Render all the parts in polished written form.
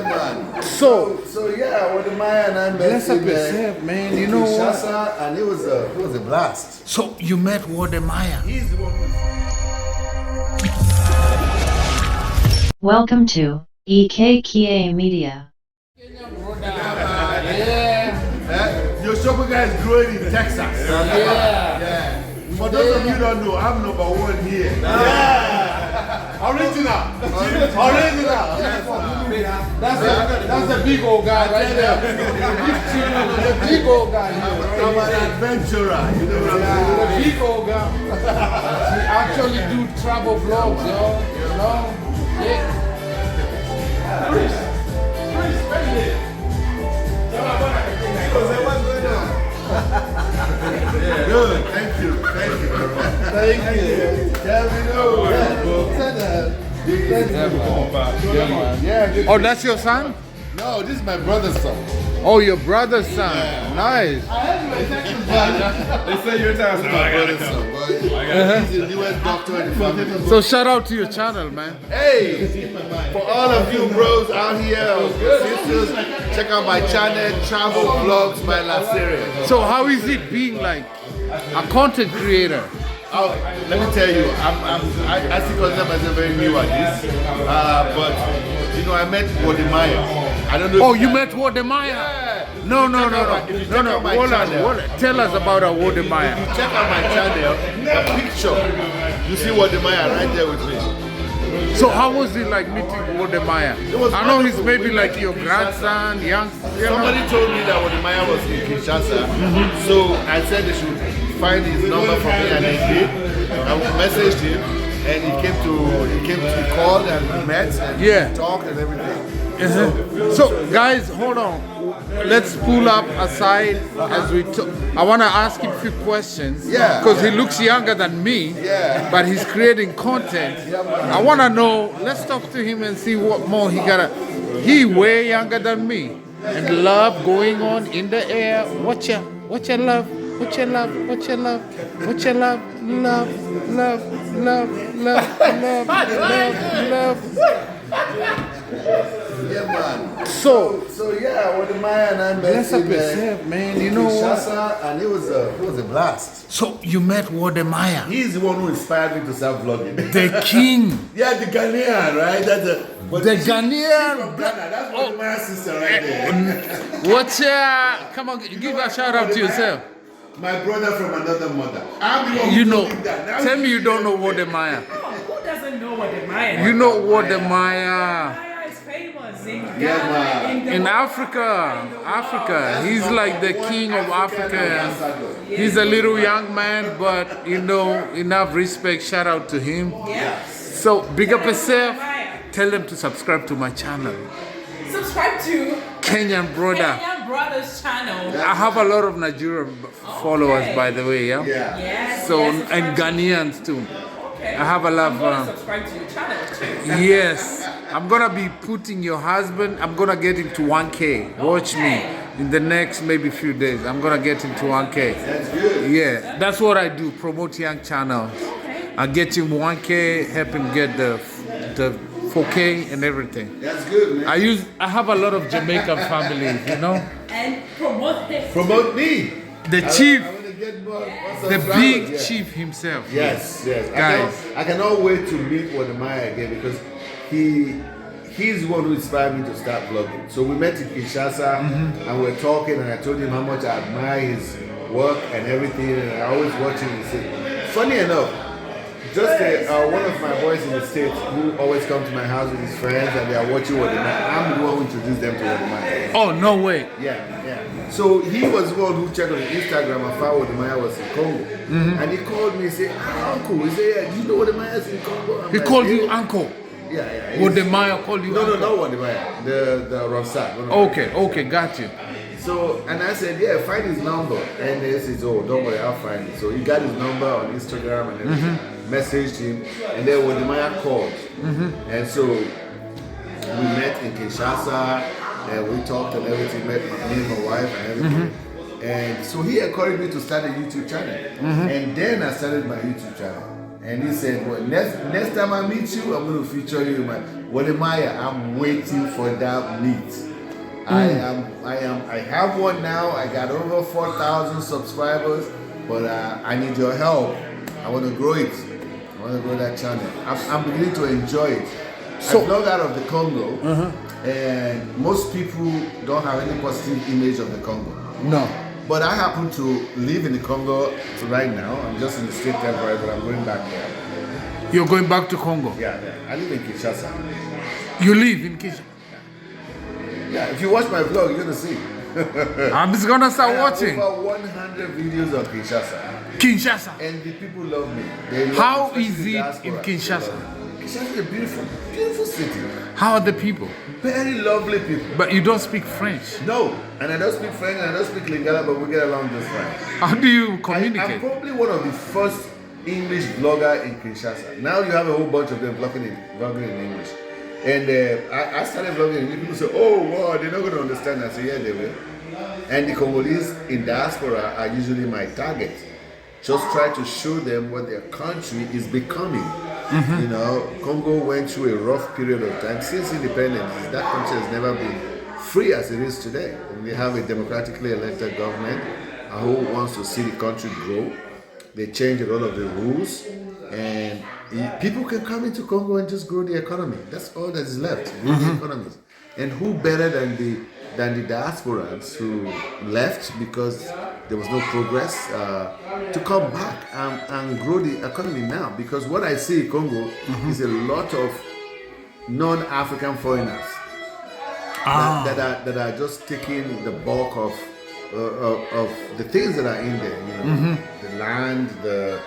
Yeah, man. So yeah, with the Maya and I met bless up in, yourself, man. You know what? Kinshasa, and it was a blast. So you met Wodemaya. He's the one who. Welcome to EKKA Media. Your shopping guy is growing in Texas. Yeah. For those of you who don't know, I'm #1 here. Original. That's the big old guy right there. The big old guy here. I'm an adventurer. You know what I'm saying? The big old guy. We actually do travel vlogs, yo. You know? Yeah. Good. Thank you. Yeah. Oh, that's your son? No, this is my brother's son. Oh, your brother's son. Nice. They say your time. My brother's son. He's the newest doctor in the family. So shout out to your channel, man. Hey, for all of you bros out here, sisters, check out my channel, Travel Vlogs by La Serie. So how is it being like a content creator? Oh, let me tell you, I still consider myself very new at this, but you know, I met Wodemaya. I don't know. Oh, you met Wodemaya? Yeah. No. Hold on. Tell us about a Wodemaya. Check out my channel, a picture. You see Wodemaya right there with me. So how was it like meeting Wodemaya? I know he's maybe like your grandson, young. Somebody told me that Wodemaya was in Kinshasa, so I said they should find his number for me, and they did. I messaged him, and he called and we met and we talked and everything. So guys, hold on. Let's pull up aside as we talk. I want to ask him a few questions. Yeah. Because he looks younger than me. Yeah. But he's creating content. I want to know. Let's talk to him and see what more he got. He way younger than me, and love going on in the air. What your love? What your love? What your love? What your love? Love. Yeah, man. So yeah, Wodemaya and I met bless up in yourself, man. You know what? Kinshasa, and it was a blast. So you met Wodemaya, He's the one who inspired me to start vlogging. the king, Yeah, the Ghanaian, right? That's the Ghanaian. That's Wodemaya's sister right there. What's your? Come on, give a shout out to yourself. My brother from another mother. I'm the one You who know. told him that. Now Tell me you don't know Wodemaya. Who doesn't know what the Maya is? You know Wodemaya Maya is famous in Ghana, in Africa. He's like the king of Africa. He's a little young man, but you know, enough respect. Shout out to him. So big up yourself. Tell them to subscribe to my channel. Subscribe to Kenyan brother. Kenyan Brothers channel. I have a lot of Nigerian followers, by the way. Yeah. Yes. So yes, and Ghanaians too. Okay. I have a lot I'm gonna of. subscribe to your channel too. Yes, I'm gonna be putting your husband. I'm gonna get him to 1K. Watch me in the next maybe few days. I'm gonna get him to 1K. That's good. Yeah, that's what I do. Promote young channels. I get him 1K, help him get the 4K and everything. That's good, man. I have a lot of Jamaican families, you know. And promote him. Promote me. The chief, I'm gonna get more the subscribers, big yeah. chief himself. Yes. Guys. I cannot wait to meet Wodemaya again because he's the one who inspired me to start vlogging. So we met in Kinshasa and we were talking, and I told him how much I admire his work and everything, and I always watch him and say, funny enough, just one of my boys in the States who always come to my house with his friends and they are watching Wodemaya. I'm the one who introduced them to Wodemaya. Oh, no way. Yeah. So he was the one who checked on Instagram and found Wodemaya was in Congo. And he called me and said, Uncle, he said, yeah, do you know Wodemaya's in Congo? He called you uncle. Yeah. Wodemaya called you No, uncle. not Wodemaya. The Rafsat. Okay, got you. So, and I said, yeah, find his number. And they said, oh, don't worry, I'll find it. So he got his number on Instagram and everything, messaged him, and then Wodemaya called. And so we met in Kinshasa, and we talked and everything, met me and my wife and everything. And so he encouraged me to start a YouTube channel. And then I started my YouTube channel. And he said, well, next time I meet you, I'm going to feature you in my Wodemaya. I'm waiting for that meet. I have one now. I got over 4,000 subscribers, but I need your help. I want to grow it. I want to grow that channel. I'm beginning to enjoy it. So, I vlog out of the Congo, and most people don't have any positive image of the Congo. No. But I happen to live in the Congo right now. I'm just in the state temporary, but I'm going back there. You're going back to Congo? Yeah. I live in Kinshasa. You live in Kinshasa? Yeah, if you watch my vlog, you're gonna see. I'm just gonna start watching. Over 100 videos of Kinshasa. Kinshasa. And the people love me. They love How me, is especially it diaspora. in Kinshasa? Kinshasa is a beautiful, beautiful city. How are the people? Very lovely people. But you don't speak French. No, and I don't speak French and I don't speak Lingala, but we get along just fine. How do you I'm communicate? probably one of the first English vlogger in Kinshasa. Now you have a whole bunch of them vlogging in English. And I started vlogging and people say, oh wow, they're not going to understand. I say, yeah, they will. And the Congolese in diaspora are usually my target. Just try to show them what their country is becoming. You know, Congo went through a rough period of time. Since independence, that country has never been free as it is today. And we have a democratically elected government who wants to see the country grow. They changed a lot of the rules, and people can come into Congo and just grow the economy. That's all that is left, grow the economies. And who better than the diasporans who left because there was no progress to come back and grow the economy now? Because what I see in Congo is a lot of non-African foreigners that are just taking the bulk of the things that are in there, you know, the land, the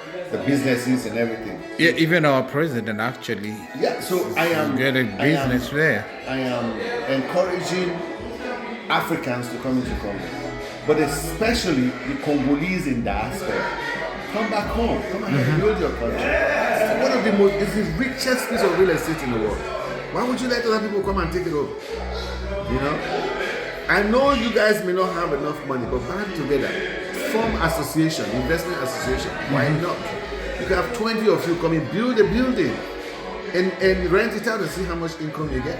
businesses and everything. Yeah, even our president actually. Yeah, so I am getting business there. I am encouraging Africans to come into Congo, but especially the Congolese in diaspora. Come back home. Come and build your country. It's one of the most, it's the richest piece of real estate in the world. Why would you let other people come and take it over? You know? I know you guys may not have enough money, but band together, form association, investment association. Why not? You can have 20 of you come in, build a building, and rent it out and see how much income you get.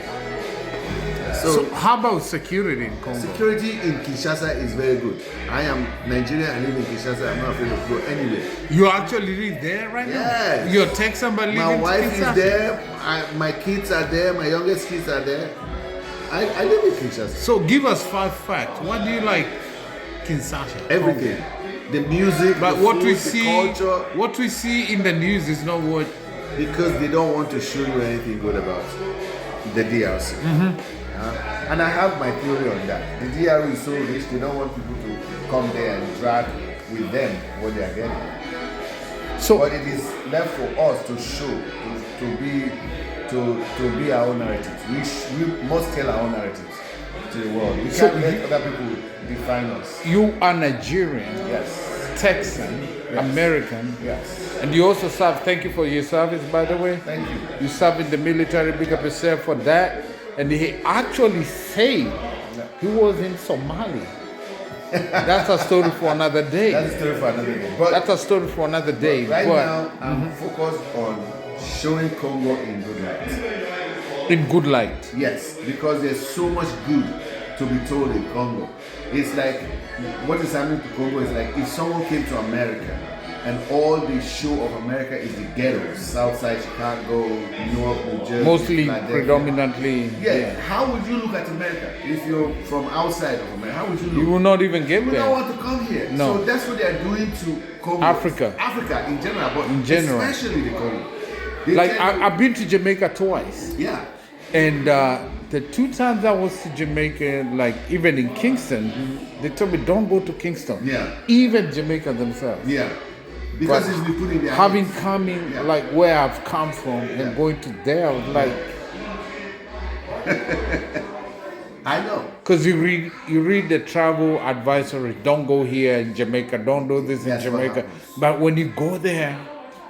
So how about security in Congo? Security in Kinshasa is very good. I am Nigerian, I live in Kinshasa, I'm not afraid of go anywhere. You actually live there right now? Yes. Your Texan but My living wife in Kinshasa? is there, my kids are there, my youngest kids are there. I live in Kinshasa. So give us 5 facts. What do you like Kinshasa? Everything. The music, But the what food, we the see, culture. what we see in the news is not what. Because they don't want to show you anything good about the DRC. And I have my theory on that. The DRC is so rich, they don't want people to come there and drag with them what they are getting. So, but it is left for us to show, to be our own narratives. We must tell our own narratives to the world. We can't let other people define us. you are Nigerian, Yes. Texan, Yes. American, Yes. and you also serve. Thank you for your service, by the way. Thank you. You serve in the military. Big up yourself for that. And he actually said he was in Somalia. That's a story for another day. That's a story for another day. But That's a story for another day. right but now, I'm focused on showing Congo in good light. in good light. Yes, because there's so much good to be told in Congo. It's like, what is happening to Congo is like if someone came to America and all the show of America is the ghettos, Southside Chicago, Newark, New Jersey, Mostly, Philadelphia. predominantly. Yeah. How would you look at America if you're from outside of America? How would you look? You will not even get You would not there. want to come here. No. So that's what they are doing to Congo. Africa. Africa in general, but In general. especially the Congo. They Like tend to- I've been to Jamaica twice, yeah. and the 2 times I was to Jamaica, like even in Kingston, they told me don't go to Kingston. Yeah. Even Jamaica themselves. Yeah. Because But it's been put in their Having hands. coming Yeah. like where I've come from and Yeah. going to there, I was like, I know. because you read the travel advisory, don't go here in Jamaica, don't do this in That's what Jamaica. happens. But when you go there,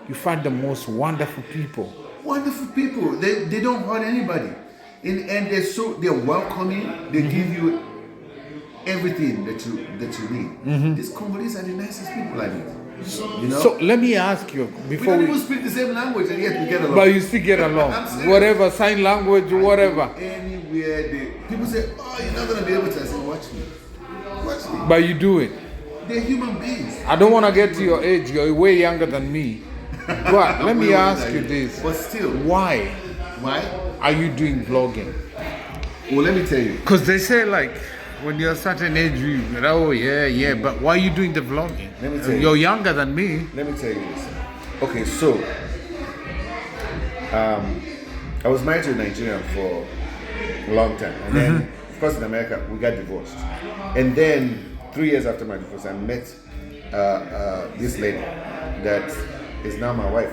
you find the most wonderful people. Wonderful people. They don't hurt anybody. And they're welcoming. They give you everything that you need. These Congolese are the nicest people I meet. You know? So let me ask you we before don't even speak the same language and yet we get along. but you still get along. I'm serious. Whatever, sign language, whatever. Anywhere people say, oh, you're not gonna be able to. I say, watch me. Watch me. But you do it. They're human beings. I don't want to get to your age. You're way younger than me. But let me ask you this. But still. Why Why? are you doing vlogging? Well, let me tell you. Because they say like, when you're a certain age, you oh yeah, but why are you doing the vlogging? Let me tell you. You're younger than me. Let me tell you this. Okay, so I was married to a Nigerian for a long time, and then of course in America we got divorced, and then 3 years after my divorce I met this lady that is now my wife,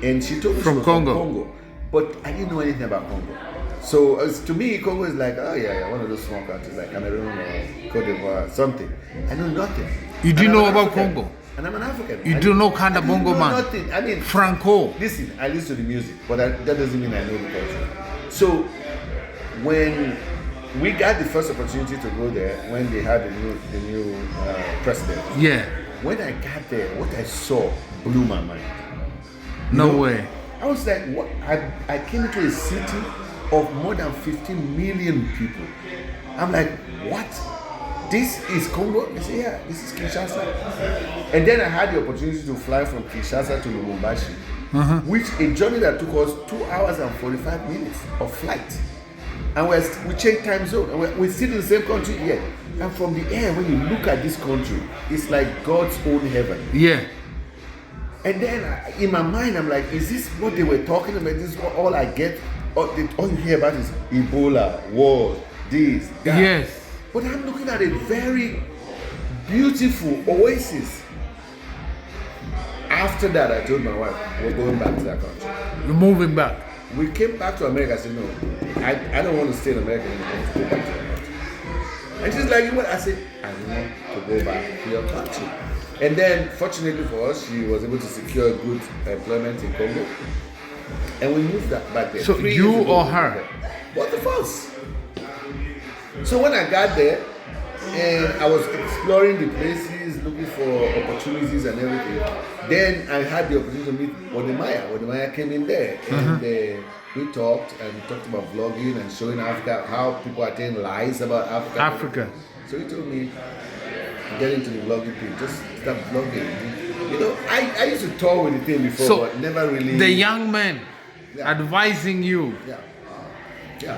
and she told me From she was Congo. from Congo, but I didn't know anything about Congo. So to me, Congo is like, oh yeah, one of those small countries like Cameroon or Cote d'Ivoire, something. I know nothing. You do And I'm know an about African. Congo? And I'm an African. You I do didn't- know Kanda I didn't Bongo know man? Nothing. I mean, Franco. listen, I listen to the music, but that doesn't mean I know the culture. So when we got the first opportunity to go there, when they had the new president, Yeah. when I got there, what I saw blew my mind. You No know? way. I was like, what? I came into a city of more than 15 million people. I'm like, what? This is Congo? They say, yeah, this is Kinshasa. And then I had the opportunity to fly from Kinshasa to Lubumbashi, which a journey that took us 2 hours and 45 minutes of flight. And we changed time zone. And we're still in the same country yet. And from the air, when you look at this country, it's like God's own heaven. Yeah. And then in my mind, I'm like, is this what they were talking about? This is what all I get? All you hear about is Ebola, war, this, that. Yes. But I'm looking at a very beautiful oasis. After that, I told my wife, we're going back to that country. You're moving back. We came back to America. I said, no, I don't want to stay in America anymore. I want to go back to America. And she's like, what? I said, I want to go back to your country. And then, fortunately for us, she was able to secure good employment in Congo. And we moved back there. So 3 you years ago, or we her? moved there. Both of us. So when I got there, and I was exploring the places, looking for opportunities and everything, then I had the opportunity to meet Wodemaya. Wodemaya came in there, and we talked about vlogging and showing Africa, how people are telling lies about Africa. Africa. So he told me, get into the vlogging thing, just start vlogging. You know, I used to tour with the thing before, So, but never really. The young man Yeah. advising you, Yeah.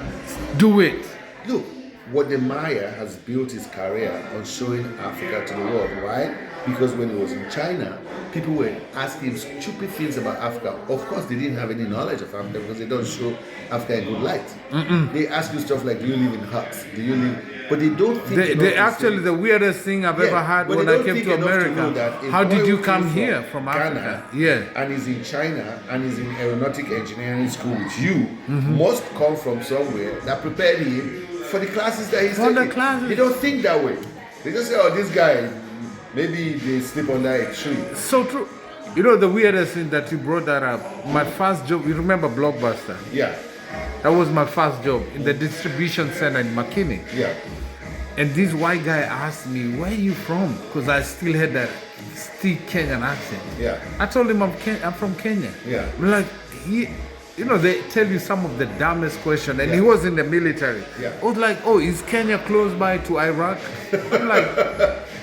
do it. Look, Wodemaya has built his career on showing Africa to the world. Why? Because when he was in China, people were asking him stupid things about Africa. Of course, they didn't have any knowledge of Africa because they don't show Africa in good light. They ask you stuff like, do you live in huts? Do you live? But they don't think. They actually, the weirdest thing I've ever had but when they I don't came think to enough know America. that a How boy did you who come came here from Africa? Yeah. And is in China and is in aeronautic engineering school with you must come from somewhere that prepared him for the classes that he's For the taking. classes. They don't think that way. They just say, oh, this guy, maybe they sleep under a tree. So true. You know the weirdest thing that you brought that up. My first job, you remember Blockbuster? Yeah, That was my first job in the distribution center in McKinney. yeah. And this white guy asked me, where are you from? Because I still had that still Kenyan accent. Yeah. I told him I'm from Kenya. Yeah. Like, you know, they tell you some of the dumbest questions. And he Yeah. was in the military. Yeah. I was like, oh, is Kenya close by to Iraq? I'm like,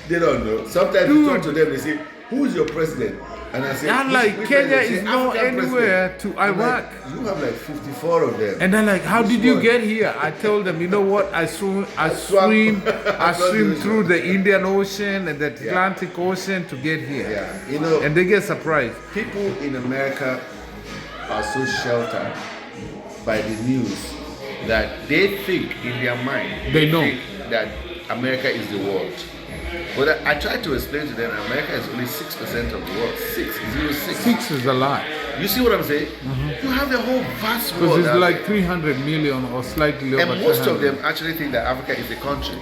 They don't know. Sometimes you talk to them, they say, who's your president? And I say, I'm like, which Kenya president? They is say, not African anywhere president. to I'm like, Iraq. you have like 54 of them. And they're like, how Which did you one? get here? I told them, you know what? I swim swam through the Indian Ocean and the Atlantic Ocean to get here. Yeah, you know, And they get surprised. people in America are so sheltered by the news that they think in their mind, They know. think that America is the world. But I try to explain to them America is only 6% of the world. 6. 6 is a lot. You see what I'm saying? You have the whole vast Because world. it's out like there. 300 million or slightly over And most 300. of them actually think that Africa is a country.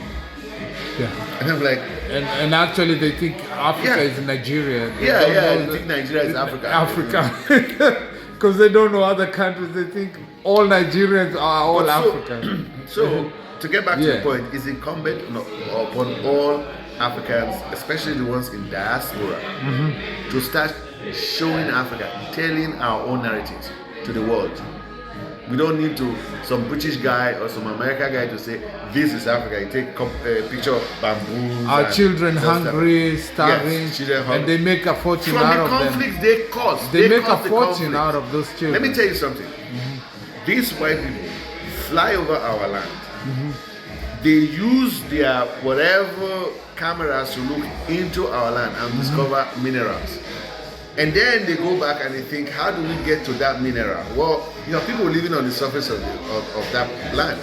Yeah. And I'm like, And actually they think Africa Yeah. is Nigeria. They yeah, don't yeah, know they think Nigeria is Africa. Africa. Because they don't know other countries. They think all Nigerians are all But so- African. So, to get back to Yeah. the point, it's incumbent upon all Africans, especially the ones in diaspora, to start showing Africa, telling our own narratives to the world. We don't need some British guy or some American guy to say, this is Africa. You take a picture of bamboo. Our children hungry, starving, yes, children and they make a fortune from out the of them. conflicts they cause. They make cause a fortune out of those children. Let me tell you something. These white people fly over our land. They use their whatever cameras to look into our land and discover minerals. And then they go back and they think, how do we get to that mineral? Well, you have people living on the surface of that land.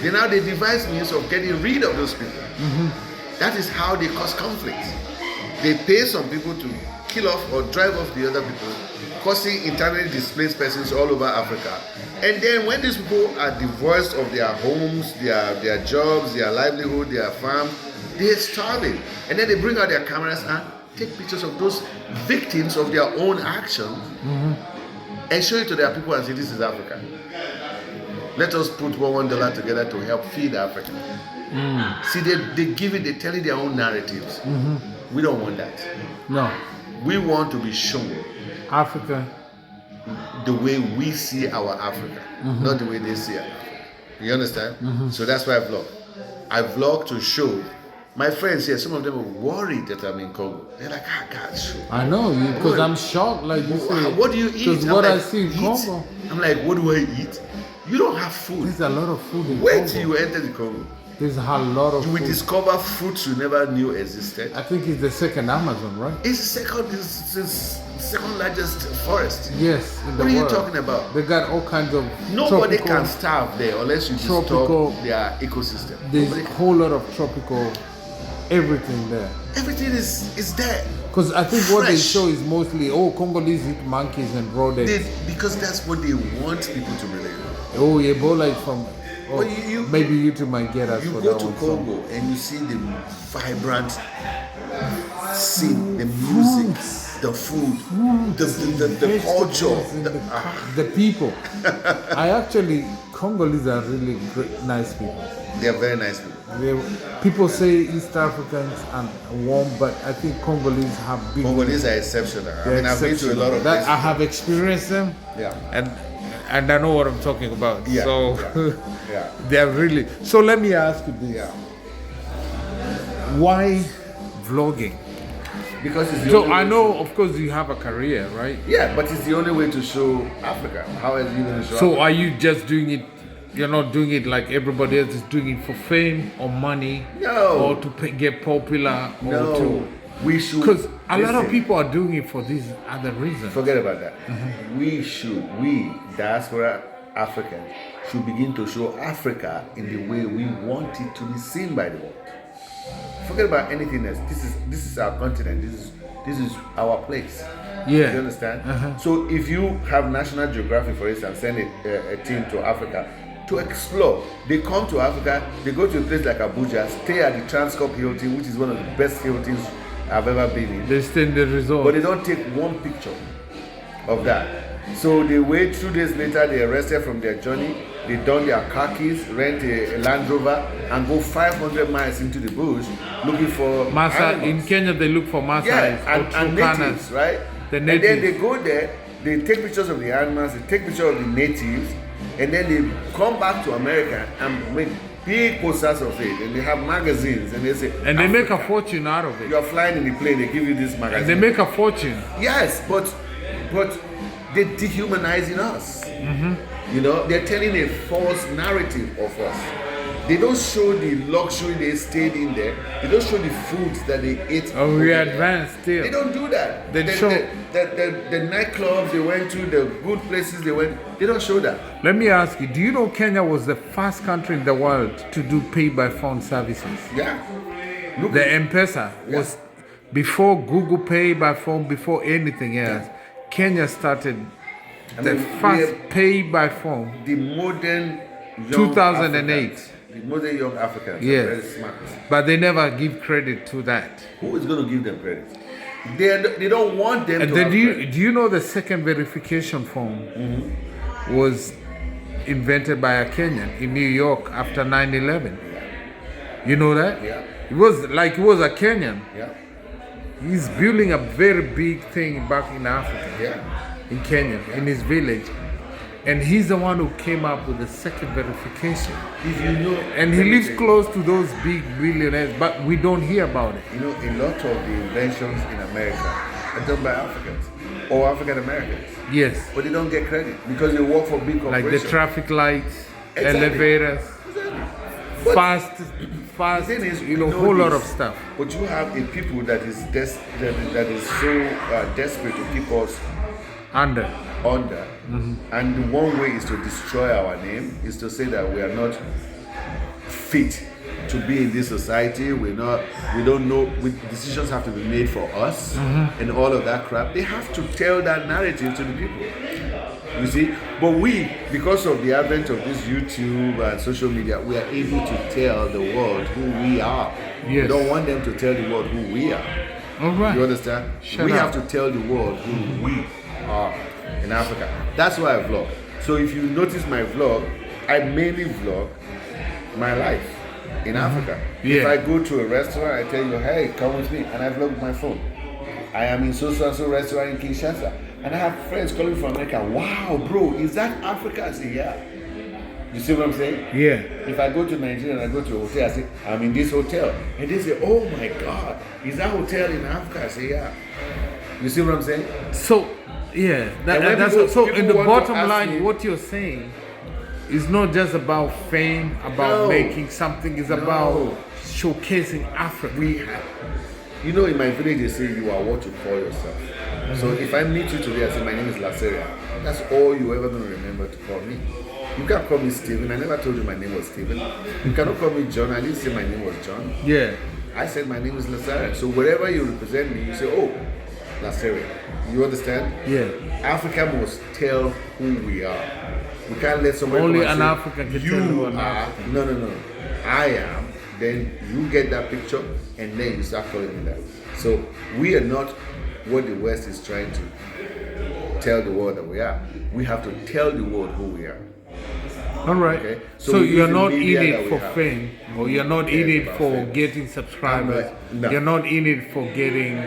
They devise means of getting rid of those people. That is how they cause conflict. They pay some people to kill off or drive off the other people, causing internally displaced persons all over Africa. And then when these people are divorced of their homes, their jobs, their livelihood, their farm, they're starving. And then they bring out their cameras and take pictures of those victims of their own actions and show it to their people and say, this is Africa. Let us put $1 together to help feed Africa. See, they give it, they tell it their own narratives. We don't want that. No. We want to be shown Africa the way we see our Africa, not the way they see our Africa. You understand? So that's why I vlog. I vlog to show my friends here, some of them are worried that I'm in Congo. They're like, God, sure. I know, because I'm shocked, like you say. What do you eat? Because what I see in eat? Congo. I'm like, what do I eat? You don't have food. There's a lot of food in Wait Congo. till you enter the Congo. There's a lot of You will food. discover fruits you never knew existed. I think it's the second Amazon, right? It's the second largest forest. Yes, in the What are you world. talking about? They got all kinds of Nobody tropical, can starve there unless you disturb tropical- their ecosystem. There's Nobody a can. whole lot of tropical everything there. Everything is there. Because I think what they Fresh. show is mostly, Congolese eat monkeys and rodents. Because that's what they want people to believe. Oh, Ebola is from. Oh, Well, you- maybe you two might get us You for go that to one. Congo and you see the vibrant scene, the music, the food, the culture. The people. Congolese are really great, nice people. They're very nice people. People say East Africans are warm, but I think Congolese have been. Congolese are exceptional. I mean, I've been to a lot of that places. I have experienced them. Yeah. And I know what I'm talking about. Yeah, So Yeah. they're really. So let me ask you this: Yeah. why vlogging? Because it's the So only I way know, of course, you have a career, right? Yeah, but it's the only way to show Africa. How else are you going to show So Africa? are you just doing it? You're not doing it like everybody else is doing it for fame or money, No. or to get popular, or No. to. We should. Because a lot of listen, people are doing it for these other reasons. Forget about that. We, diaspora Africans, should begin to show Africa in the way we want it to be seen by the world. Forget about anything else. This is our continent. This is our place. Yeah. You understand? So if you have National Geographic, for instance, send a team to Africa to explore. They come to Africa, they go to a place like Abuja, stay at the Transcorp Hilton, which is one of the best Hiltons I've ever been in. They stay in the resort. But they don't take one picture of that. So they wait 2 days later, they arrested from their journey, they don their car keys, rent a Land Rover, and go 500 miles into the bush looking for Maasai, in animals. Kenya they look for Maasai Yeah, or and Turkanas. natives, right? The And then natives. they go there, they take pictures of the animals, they take pictures of the natives, and then they come back to America and make big posters of it, and they have magazines, and they say, And they make a Africa, fortune out of you it. are flying in the plane, they give you this And magazine. they make a fortune. Yes, but they're dehumanizing us. You know, they're telling a false narrative of us. They don't show the luxury they stayed in there. They don't show the foods that they ate. Oh, over we there. advanced still. They don't do that. They the, show- the nightclubs they went to, the good places they went. They don't show that. Let me ask you, do you know Kenya was the first country in the world to do pay by phone services? Yeah. Look The at- M-Pesa was before Google Pay by phone, before anything else. Kenya started I the mean, we first have pay by phone. the modern young 2008. Africans, the modern young Africans Yes. are very smart. But they never give credit to that. Who is going to give them credit? They don't want them And to then have do credit. you know the second verification form was invented by a Kenyan in New York after 9/11? You know that? Yeah. He was a Kenyan. Yeah. He's building a very big thing back in Africa, Yeah. in Kenya, in his village. And he's the one who came up with the second verification. If you know, And he lives close to those big billionaires, but we don't hear about it. You know, a lot of the inventions in America are done by Africans or African Americans, Yes. but they don't get credit because they work for big Like corporations. the traffic lights, Exactly. elevators, But fast, the thing is, you know, we whole lot this, of stuff. But you have a people that is that is so desperate to keep us Under. under, and the one way is to destroy our name, is to say that we are not fit to be in this society. We don't know. Decisions have to be made for us, and all of that crap. They have to tell that narrative to the people. You see, but we, because of the advent of this YouTube and social media, we are able to tell the world who we are. We Yes. don't want them to tell the world who we are. All right. You understand? Shut We up. have to tell the world who we are in Africa. That's why I vlog. So if you notice my vlog, I mainly vlog my life in Africa. If Yeah. I go to a restaurant, I tell you, hey, come with me, and I vlog with my phone. I am in so-and-so restaurant in Kinshasa, and I have friends calling from America. Wow, bro, is that Africa? I say, yeah. You see what I'm saying? Yeah. If I go to Nigeria and I go to a hotel, I say, I'm in this hotel. And they say, oh my God, is that hotel in Africa? I say, yeah. You see what I'm saying? So, yeah, And when that's people- so. people In the want to bottom ask line, me- what you're saying is not just about fame, about No. making something. It's No. about showcasing Africa. We have, you know, in my village, they say you are what you call yourself. So if I meet you today, I say, my name is Laseria. That's all you ever going to remember to call me. You can't call me Stephen. I never told you my name was Stephen. You cannot call me John. I didn't say my name was John. Yeah. I said my name is Laseria. So wherever you represent me, you say, oh, Laseria. You understand? Yeah. Africa must tell who we are. We can't let somebody Only come and an say, African can you tell you an are. African. No. I am. Then you get that picture, and then you start calling me that. So we are not what the West is trying to tell the world that we are. We have to tell the world who we are. All right. Okay. So, So we you're use the not in media that it we for have. fame, or you're not in Yeah, it about for fame. getting subscribers. No. You're not in it for getting.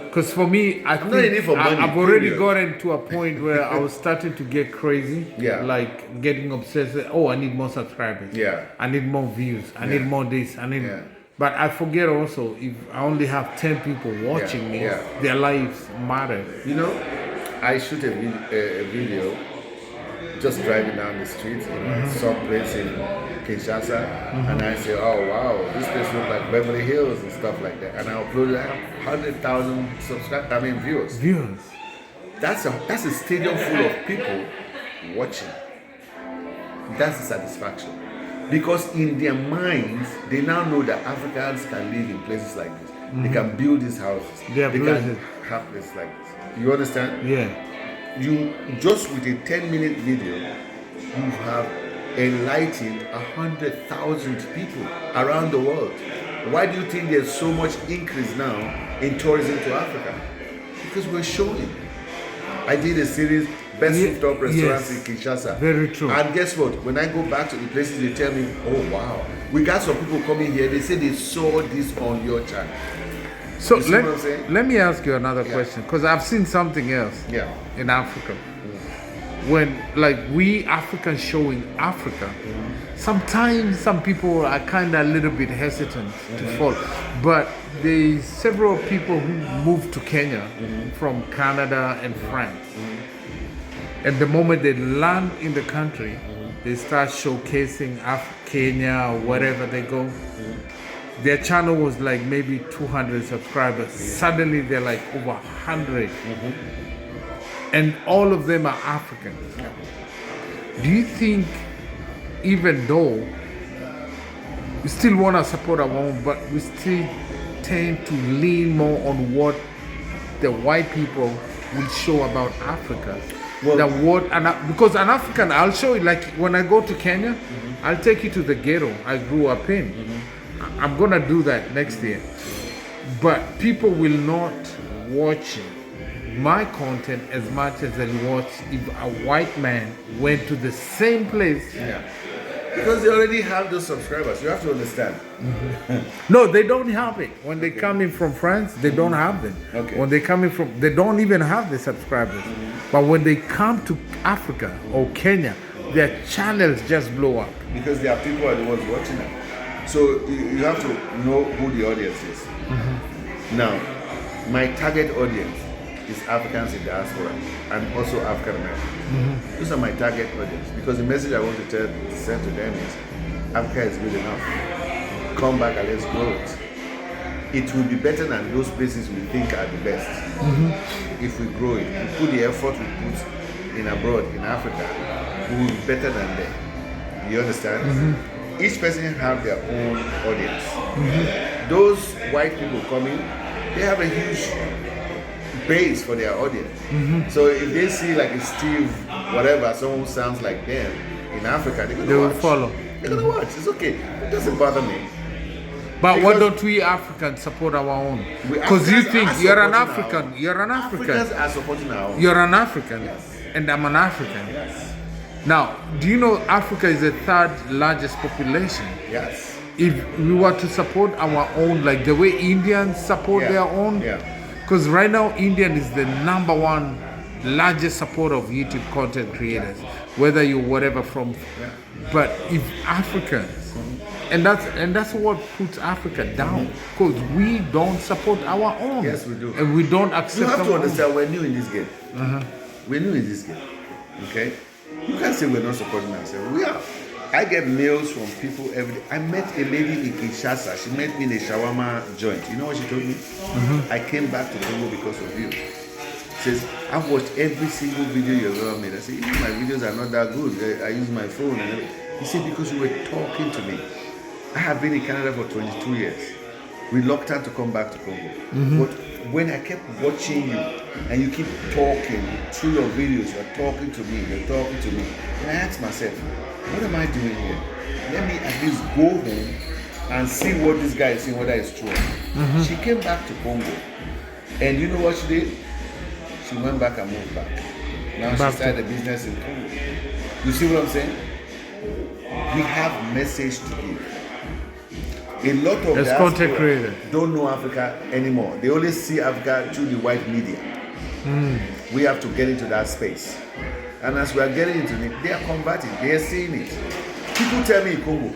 Because for me, I not in it think for money, I've already period. gotten to a point where I was starting to get crazy. Yeah. Like getting obsessed. Oh, I need more subscribers. Yeah. I need more views. I need more this. I need. Yeah. But I forget also, if I only have 10 people watching me, Yeah. their lives matter. You know, I shoot a video just driving down the street, some place in Kinshasa, and I say, oh wow, this place looks like Beverly Hills and stuff like that. And I upload it, I have 100,000 viewers. Viewers. That's a stadium full of people watching. That's the satisfaction. Because in their minds, they now know that Africans can live in places like this. They can build these houses. They are can blessed. have places like this. You understand? Yeah. You just with a 10-minute video, you have enlightened 100,000 people around the world. Why do you think there's so much increase now in tourism to Africa? Because we're showing. I did a series, best rooftop restaurants yes. in Kinshasa. Very true. And guess what? When I go back to the places, they tell me, oh wow. We got some people coming here, they say they saw this on your channel. So You see what I'm saying? let me ask you another question, because I've seen something else Yeah. in Africa. When like we Africans showing Africa, sometimes some people are kind of a little bit hesitant to follow. But there's several people who moved to Kenya from Canada and France. And the moment they land in the country, they start showcasing Kenya or wherever they go. Their channel was like maybe 200 subscribers. Suddenly they're like over 100. And all of them are African. Do you think, even though we still want to support our own, but we still tend to lean more on what the white people will show about Africa? Because an African, I'll show you, like when I go to Kenya, I'll take you to the ghetto I grew up in. I'm gonna do that next year. But people will not watch my content as much as they'll watch if a white man went to the same place Because they already have those subscribers. You have to understand. No, they don't have it. When they come in from France, they don't have them. Okay. When they come in from, they don't even have the subscribers. But when they come to Africa or Kenya, their channels just blow up. Because there are people who are the ones watching them. So you have to know who the audience is. Now, my target audience is Africans in diaspora and also African Americans. Those are my target audience because the message I want to send to them is Africa is good enough. Come back and let's grow it. It will be better than those places we think are the best. If we grow it, we put the effort we put in abroad, in Africa, we will be better than them. You understand? Each person have their own audience. Those white people coming, they have a huge base for their audience. So if they see like a Steve, whatever, someone who sounds like them in Africa, they're gonna Will watch. follow. They're gonna watch. It's okay. It doesn't bother me. But why Because- don't we Africans support our own? We Because you Africans think are you're an supporting our African, own. you're an African, Africans are supporting our own. you're an African, Yes. and I'm an African. Yes. Now, do you know Africa is the third largest population? Yes. If we were to support our own, like the way Indians support Yeah, their own, yeah. because right now Indian is the number one largest supporter of YouTube content creators, whether you whatever from. But if Africans, and that's what puts Africa down, because we don't support our own. Yes, we do. and we don't accept. You have to our own. understand we're new in this game. We're new in this game. Okay? You can't say we're not supporting ourselves. We are. I get mails from people every day. I met a lady in Kinshasa. She met me in a shawarma joint. You know what she told me? I came back to Congo because of you. She says, I've watched every single video you've ever made. I said, my videos are not that good. I use my phone. And everything. He said, because you were talking to me. I have been in Canada for 22 years. Reluctant to come back to Congo. But when I kept watching you and you keep talking through your videos, you're talking to me. And I asked myself, what am I doing here? Let me at least go home and see what this guy is saying, whether it's true. She came back to Congo. And you know what she did? She went back and moved back. Now she started a business in Congo. You see what I'm saying? We have message to give. A lot of As diaspora content creators. don't know Africa anymore. They only see Africa through the white media. We have to get into that space. And as we are getting into it, they are converting. They are seeing it. People tell me in Congo,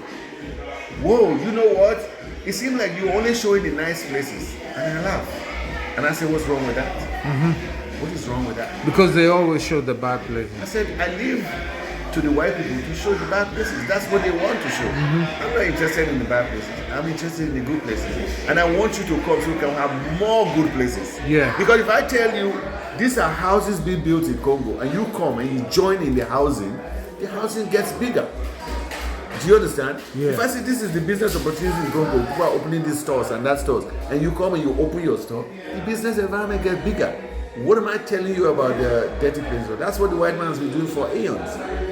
whoa, you know what? It seems like you're only showing the nice places. And I laugh. And I say, what's wrong with that? What is wrong with that? Because they always show the bad I places. said, I live to the white people to show the bad places. That's what they want to show. I'm not interested in the bad places. I'm interested in the good places. And I want you to come so we can have more good places. Yeah. Because if I tell you, these are houses being built in Congo, and you come and you join in the housing gets bigger. Do you understand? Yeah. If I say this is the business opportunity in Congo, people are opening these stores and that stores, and you come and you open your store, the business environment gets bigger. What am I telling you about the dirty places? That's what the white man has been doing for eons.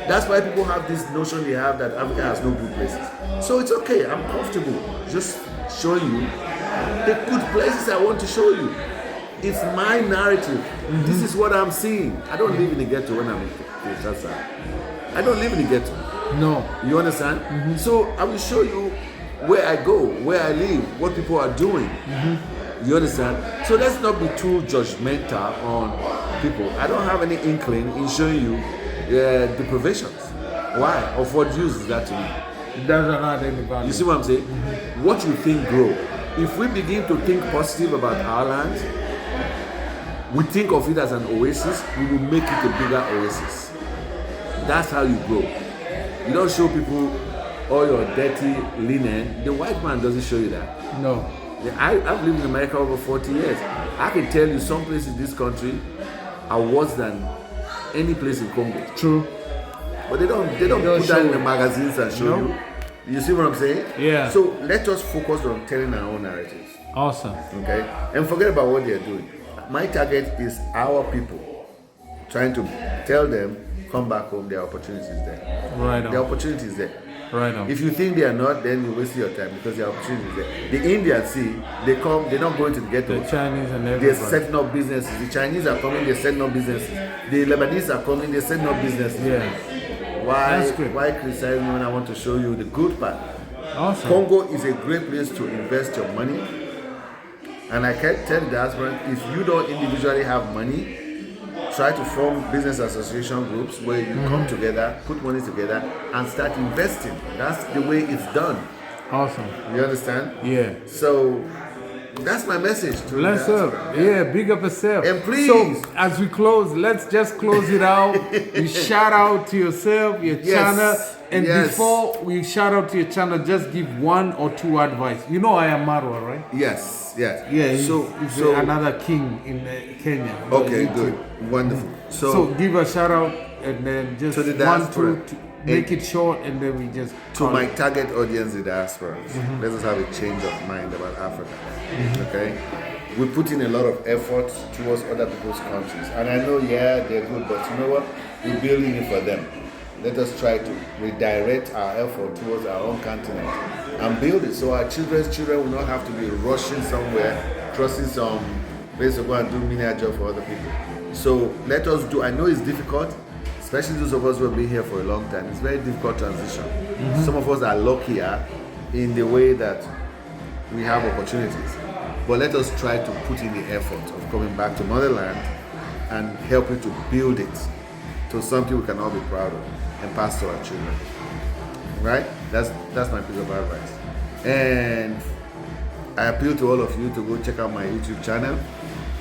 That's why people have this notion they have that Africa has no good places. So it's okay, I'm comfortable just showing you the good places I want to show you. It's my narrative. This is what I'm seeing. I don't live in the ghetto when I'm in Kinshasa. I don't live in the ghetto. No. You understand? So I will show you where I go, where I live, what people are doing. You understand? So let's not be too judgmental on people. I don't have any inkling in showing you the provisions. Why? Of what use is that to me? It doesn't add any value. You see what I'm saying? What you think grow. If we begin to think positive about our land, we think of it as an oasis, we will make it a bigger oasis. That's how you grow. You don't show people all your dirty linen. The white man doesn't show you that. No. I've lived in America over 40 years. I can tell you some places in this country are worse than any place in Congo. True. But they don't put that in the magazines and show you. You see what I'm saying? Yeah. So let us focus on telling our own narratives. Awesome. Okay? And forget about what they're doing. My target is our people. Trying to tell them, come back home, there are opportunities there. Right on. There are opportunities there. Right on. If you think they are not, then you waste your time because there are opportunities there. The Indians see, they come, they're not going to the ghetto. The Chinese and They're everybody. setting up businesses. The Chinese are coming, they're setting up businesses. The Lebanese are coming, they're setting up businesses. Yeah. That's great. Why criticize me when I want to show you the good part? Awesome. Congo is a great place to invest your money. And I can tell the diaspora, if you don't individually have money, try to form business association groups where you come together, put money together, and start investing. That's the way it's done. Awesome. You understand? Yeah. So that's my message to Bless the up. diaspora. Yeah, big up yourself. And please. So, as we close, let's just close it out. You shout out to yourself, your channel. And before we shout out to your channel, just give 1 or 2 advice. You know I am Marwa, right? Yes, yes. Yeah, so he's another king in Kenya. Okay, YouTube. good. Wonderful. So give a shout out and then just to the 1, diaspora. 2, make it short and then we just To call my it. target audience, the diaspora, let us have a change of mind about Africa. Okay? We put in a lot of effort towards other people's countries. And I know, yeah, they're good, but you know what? We're building it for them. Let us try to redirect our effort towards our own continent and build it so our children will not have to be rushing somewhere, crossing some place to go and do menial job for other people. So let us do, I know it's difficult, especially those of us who have been here for a long time. It's a very difficult transition. Some of us are luckier in the way that we have opportunities. But let us try to put in the effort of coming back to motherland and helping to build it to something we can all be proud of and pass to our children. Right? That's my piece of advice. And I appeal to all of you to go check out my YouTube channel.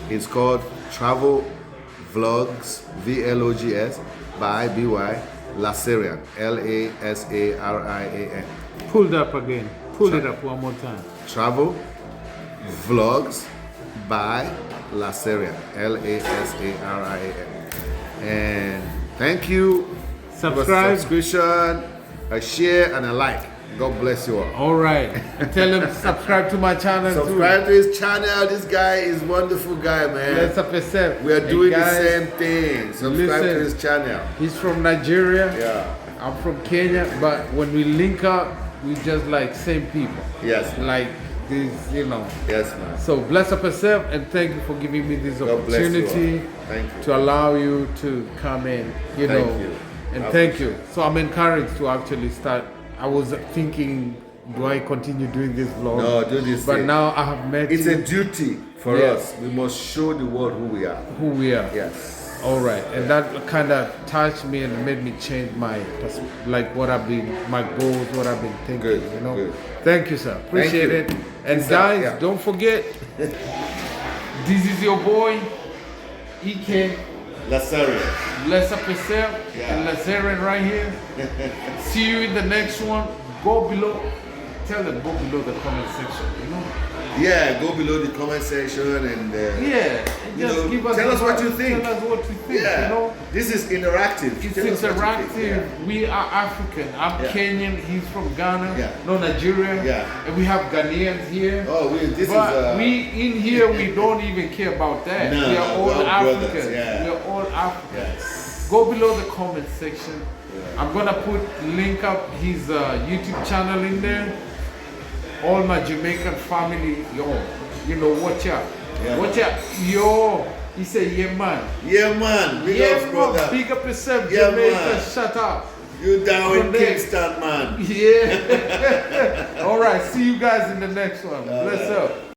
It's called Travel Vlogs, VLOGS, by BY Lasarian, LASARIAN. Pull it up again. Pull it up one more time. Travel Vlogs by Lasarian, LASARIAN. And thank you. Subscribe. A subscription, a share, and a like. God bless you all. All right. And tell him to subscribe to my channel Subscribe to his channel. This guy is wonderful guy, man. Bless up yourself. We are doing guys, the same thing. Subscribe listen. to his channel. He's from Nigeria. Yeah. I'm from Kenya. But when we link up, we just like same people. Yes. Like this, you know. Yes, man. So bless up yourself and thank you for giving me this God bless you opportunity all. Thank you. to allow you to come in, you Thank know. you. And I thank you. So I'm encouraged to actually start. I was thinking, do I continue doing this vlog? No, do this But thing. now I have met It's you, a duty for Yes. us. We must show the world who we are. who we are. Yes. All right, and that kind of touched me and made me change my like what I've been, my goals, what I've been thinking. Good, You know. good. Thank you, sir. Appreciate you. it. And Peace out, guys, yeah. don't forget, this is your boy, EK. Lasarian. Bless up yourself Yeah. and Lazarian right here. See you in the next one. Go below. Tell them go below the comment section. You know. Yeah, go below the comment section and Yeah. And you just know, give us tell us what advice. you think. Tell us what you think. yeah. You know. This is interactive. It's Tell us what you interactive. think. We are African. I'm Yeah. Kenyan. He's from Ghana. Yeah. No, Nigeria. Yeah. And we have Ghanaians here. Oh, this But is we in here we don't even care about that. No, we are all we're all brothers, Africans. yeah. We are all Africans. Yes. Go below the comment section. I'm gonna put link up his YouTube channel in there. All my Jamaican family, yo, you know, watch out. Yeah. Watch out. Yo, he said, yeah man. Yeah, man. Big Yeah ups, man, brother. big up yourself, Yeah, Jamaica, man. shut up. You down in Connect. Kingston, man. Yeah. All right, see you guys in the next one. Bless up.